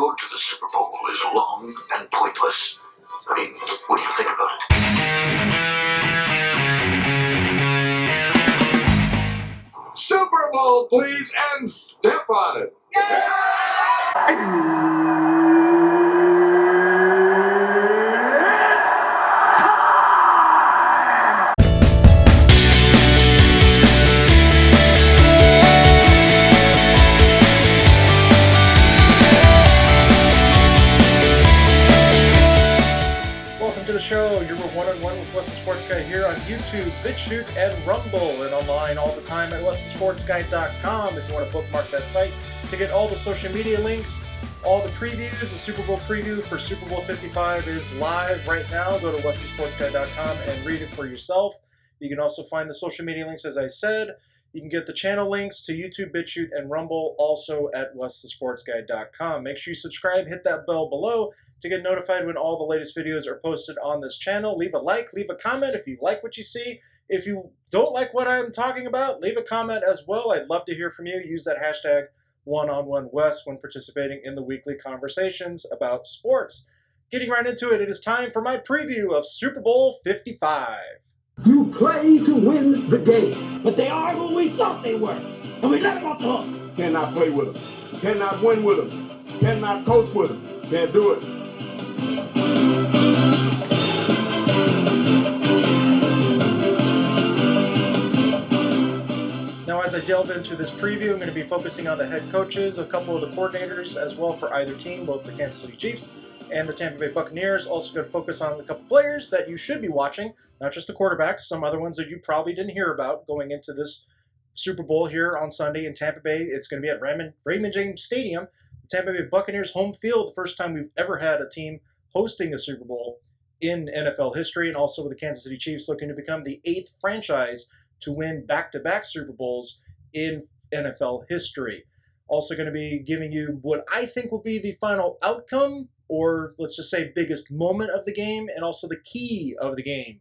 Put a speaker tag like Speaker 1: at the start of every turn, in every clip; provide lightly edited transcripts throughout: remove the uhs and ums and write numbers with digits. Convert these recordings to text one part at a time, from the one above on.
Speaker 1: road to the Super Bowl is long and pointless. I mean, what do you think about it?
Speaker 2: Super Bowl, please, and step on it.
Speaker 3: Welcome to the show. You're one-on-one with Weston Sports Guy here on YouTube, BitChute, and Rumble, and online all the time at WestonSportsGuy.com if you want to bookmark that site to get all the social media links, all the previews. The Super Bowl preview for Super Bowl 55 is live right now. Go to WestonSportsGuy.com and read it for yourself. You can also find the social media links, as I said. You can get the channel links to YouTube, BitChute, and Rumble also at WestonSportsGuy.com. Make sure you subscribe, hit that bell below to get notified when all the latest videos are posted on this channel. Leave a like, leave a comment if you like what you see. If you don't like what I'm talking about, leave a comment as well. I'd love to hear from you. Use that hashtag #OneOnOneWest when participating in the weekly conversations about sports. Getting right into it, it is time for my preview of Super Bowl 55.
Speaker 4: You play to win the game, but they are who we thought they were, and we let them off the hook.
Speaker 5: Cannot play with them. Cannot win with them. Cannot coach with them. Can't do it.
Speaker 3: Now, as I delve into this preview, I'm going to be focusing on the head coaches, a couple of the coordinators as well for either team, both the Kansas City Chiefs and the Tampa Bay Buccaneers. Also going to focus on a couple players that you should be watching, not just the quarterbacks, some other ones that you probably didn't hear about going into this Super Bowl here on Sunday in Tampa Bay. It's going to be at Raymond James Stadium, the Tampa Bay Buccaneers home field, the first time we've ever had a team hosting a Super Bowl in NFL history, and also with the Kansas City Chiefs looking to become the 8th franchise to win back-to-back Super Bowls in NFL history. Also going to be giving you what I think will be the final outcome, or let's just say biggest moment of the game, and also the key of the game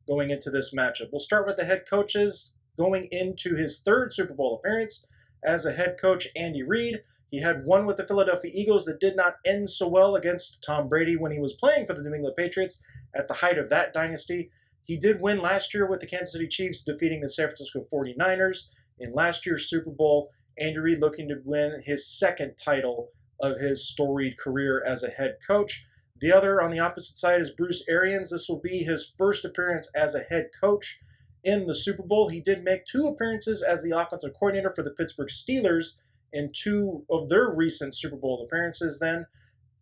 Speaker 3: going into this matchup. We'll start with the head coaches going into his 3rd Super Bowl appearance as a head coach, Andy Reid. He had one with the Philadelphia Eagles that did not end so well against Tom Brady when he was playing for the New England Patriots at the height of that dynasty. He did win last year with the Kansas City Chiefs, defeating the San Francisco 49ers in last year's Super Bowl. Andy Reid looking to win his 2nd title of his storied career as a head coach. The other on the opposite side is Bruce Arians. This will be his first appearance as a head coach in the Super Bowl. He did make 2 appearances as the offensive coordinator for the Pittsburgh Steelers in 2 of their recent Super Bowl appearances, then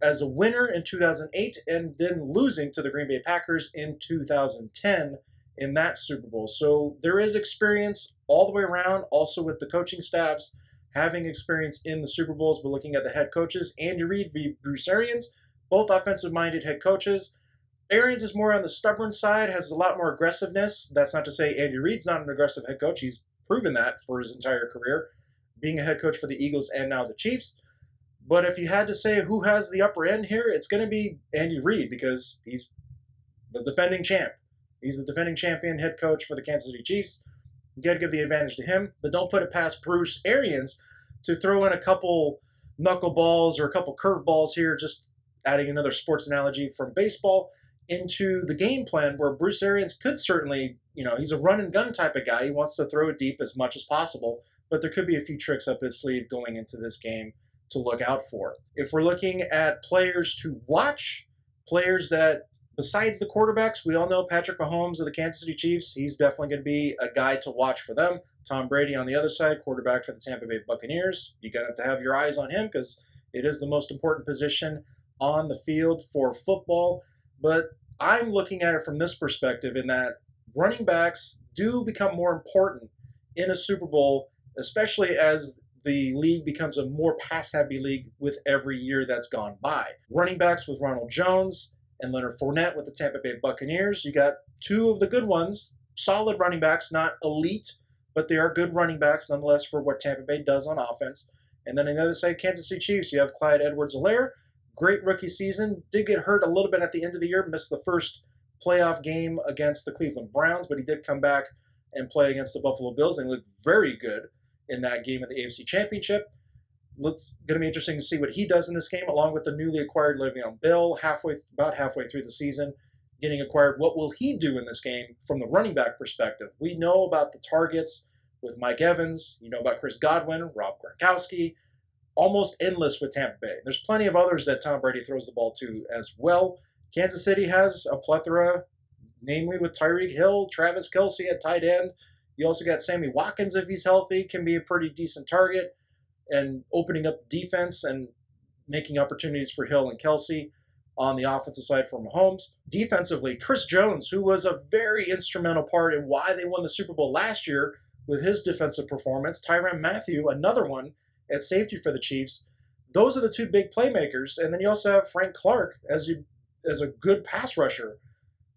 Speaker 3: as a winner in 2008 and then losing to the Green Bay Packers in 2010 in that Super Bowl. So there is experience all the way around, also with the coaching staffs having experience in the Super Bowls. But looking at the head coaches, Andy Reid v. Bruce Arians, both offensive-minded head coaches. Arians is more on the stubborn side, has a lot more aggressiveness. That's not to say Andy Reid's not an aggressive head coach. He's proven that for his entire career, being a head coach for the Eagles and now the Chiefs. But if you had to say who has the upper end here, it's going to be Andy Reid because he's the defending champ. He's the defending champion head coach for the Kansas City Chiefs. You got to give the advantage to him, but don't put it past Bruce Arians to throw in a couple knuckleballs or a couple curveballs here, just adding another sports analogy from baseball into the game plan where Bruce Arians could certainly, he's a run and gun type of guy. He wants to throw it deep as much as possible, but there could be a few tricks up his sleeve going into this game to look out for. If we're looking at players to watch, players that, besides the quarterbacks, we all know Patrick Mahomes of the Kansas City Chiefs. He's definitely going to be a guy to watch for them. Tom Brady on the other side, quarterback for the Tampa Bay Buccaneers. You're going to have your eyes on him because it is the most important position on the field for football. But I'm looking at it from this perspective in that running backs do become more important in a Super Bowl, especially as the league becomes a more pass-heavy league with every year that's gone by. Running backs with Ronald Jones and Leonard Fournette with the Tampa Bay Buccaneers. You got 2 of the good ones, solid running backs, not elite, but they are good running backs nonetheless for what Tampa Bay does on offense. And then on the other side, Kansas City Chiefs, you have Clyde Edwards-Helaire. Great rookie season. Did get hurt a little bit at the end of the year, missed the first playoff game against the Cleveland Browns, but he did come back and play against the Buffalo Bills and looked very good in that game of the AFC Championship. It's going to be interesting to see what he does in this game, along with the newly acquired Le'Veon Bell, about halfway through the season, getting acquired. What will he do in this game from the running back perspective? We know about the targets with Mike Evans. You know about Chris Godwin, Rob Gronkowski. Almost endless with Tampa Bay. There's plenty of others that Tom Brady throws the ball to as well. Kansas City has a plethora, namely with Tyreek Hill, Travis Kelce at tight end. You also got Sammy Watkins, if he's healthy, can be a pretty decent target, and opening up the defense and making opportunities for Hill and Kelce on the offensive side for Mahomes. Defensively, Chris Jones, who was a very instrumental part in why they won the Super Bowl last year with his defensive performance. Tyrann Mathieu, another one at safety for the Chiefs. Those are the two big playmakers. And then you also have Frank Clark as a good pass rusher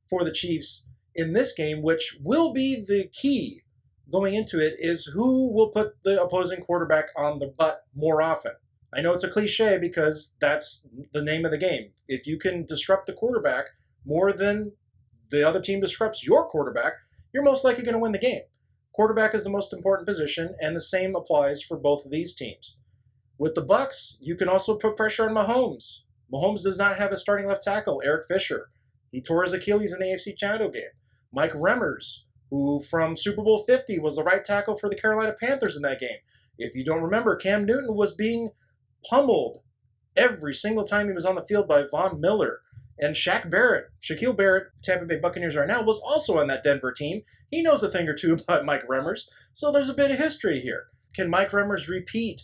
Speaker 3: for the Chiefs in this game, which will be the key going into it, is who will put the opposing quarterback on the butt more often. I know it's a cliche because that's the name of the game. If you can disrupt the quarterback more than the other team disrupts your quarterback, you're most likely going to win the game. Quarterback is the most important position, and the same applies for both of these teams. With the Bucs, you can also put pressure on Mahomes. Mahomes does not have a starting left tackle, Eric Fisher. He tore his Achilles in the AFC Championship game. Mike Remmers, who from Super Bowl 50 was the right tackle for the Carolina Panthers in that game. If you don't remember, Cam Newton was being pummeled every single time he was on the field by Von Miller. And Shaquille Barrett, Tampa Bay Buccaneers right now, was also on that Denver team. He knows a thing or two about Mike Remmers, so there's a bit of history here. Can Mike Remmers repeat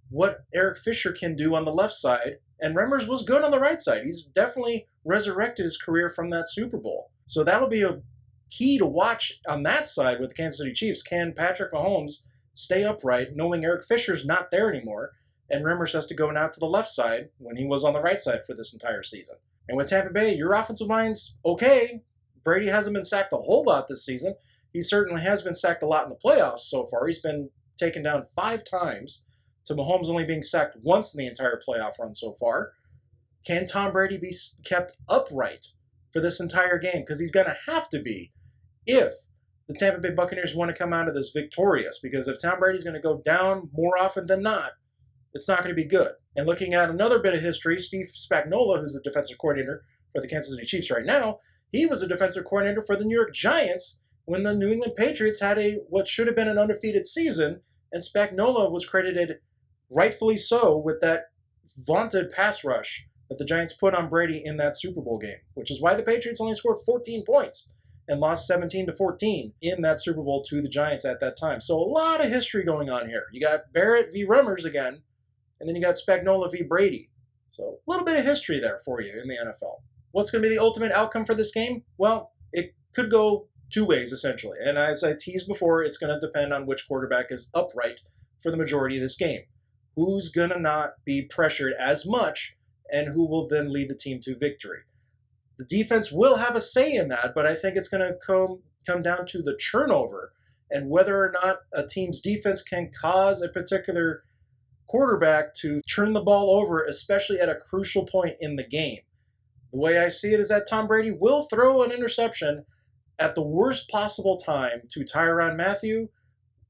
Speaker 3: what Eric Fisher can do on the left side? And Remmers was good on the right side. He's definitely resurrected his career from that Super Bowl. So that'll be a key to watch on that side with the Kansas City Chiefs. Can Patrick Mahomes stay upright, knowing Eric Fisher's not there anymore, and Remmers has to go out to the left side when he was on the right side for this entire season? And with Tampa Bay, your offensive line's okay. Brady hasn't been sacked a whole lot this season. He certainly has been sacked a lot in the playoffs so far. He's been taken down 5 times to Mahomes only being sacked once in the entire playoff run so far. Can Tom Brady be kept upright for this entire game? Because he's going to have to be if the Tampa Bay Buccaneers want to come out of this victorious. Because if Tom Brady's going to go down more often than not, it's not going to be good. And looking at another bit of history, Steve Spagnuolo, who's the defensive coordinator for the Kansas City Chiefs right now, he was a defensive coordinator for the New York Giants when the New England Patriots had what should have been an undefeated season, and Spagnuolo was credited, rightfully so, with that vaunted pass rush that the Giants put on Brady in that Super Bowl game, which is why the Patriots only scored 14 points and lost 17-14 in that Super Bowl to the Giants at that time. So a lot of history going on here. You got Barrett v. Remmers again, and then you got Spagnuolo v. Brady. So a little bit of history there for you in the NFL. What's going to be the ultimate outcome for this game? Well, it could go 2 ways, essentially. And as I teased before, it's going to depend on which quarterback is upright for the majority of this game. Who's going to not be pressured as much, and who will then lead the team to victory. The defense will have a say in that, but I think it's going to come down to the turnover and whether or not a team's defense can cause a particular quarterback to turn the ball over, especially at a crucial point in the game. The way I see it is that Tom Brady will throw an interception at the worst possible time to Tyrann Mathieu,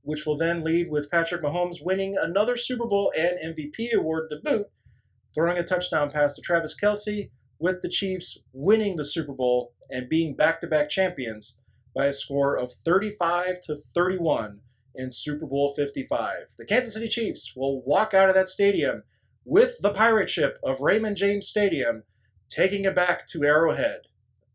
Speaker 3: which will then lead with Patrick Mahomes winning another Super Bowl and MVP award to boot, throwing a touchdown pass to Travis Kelce, with the Chiefs winning the Super Bowl and being back-to-back champions by a score of 35-31 in Super Bowl 55. The Kansas City Chiefs will walk out of that stadium with the pirate ship of Raymond James Stadium, taking it back to Arrowhead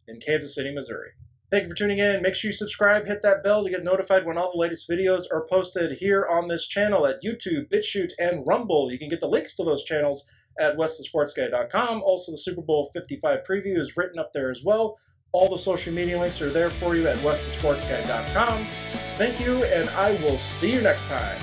Speaker 3: in Kansas City, Missouri. Thank you for tuning in. Make sure you subscribe, hit that bell to get notified when all the latest videos are posted here on this channel at YouTube, BitChute, and Rumble. You can get the links to those channels at westthesportsguy.com. Also, the Super Bowl 55 preview is written up there as well. All the social media links are there for you at westthesportsguy.com. Thank you, and I will see you next time.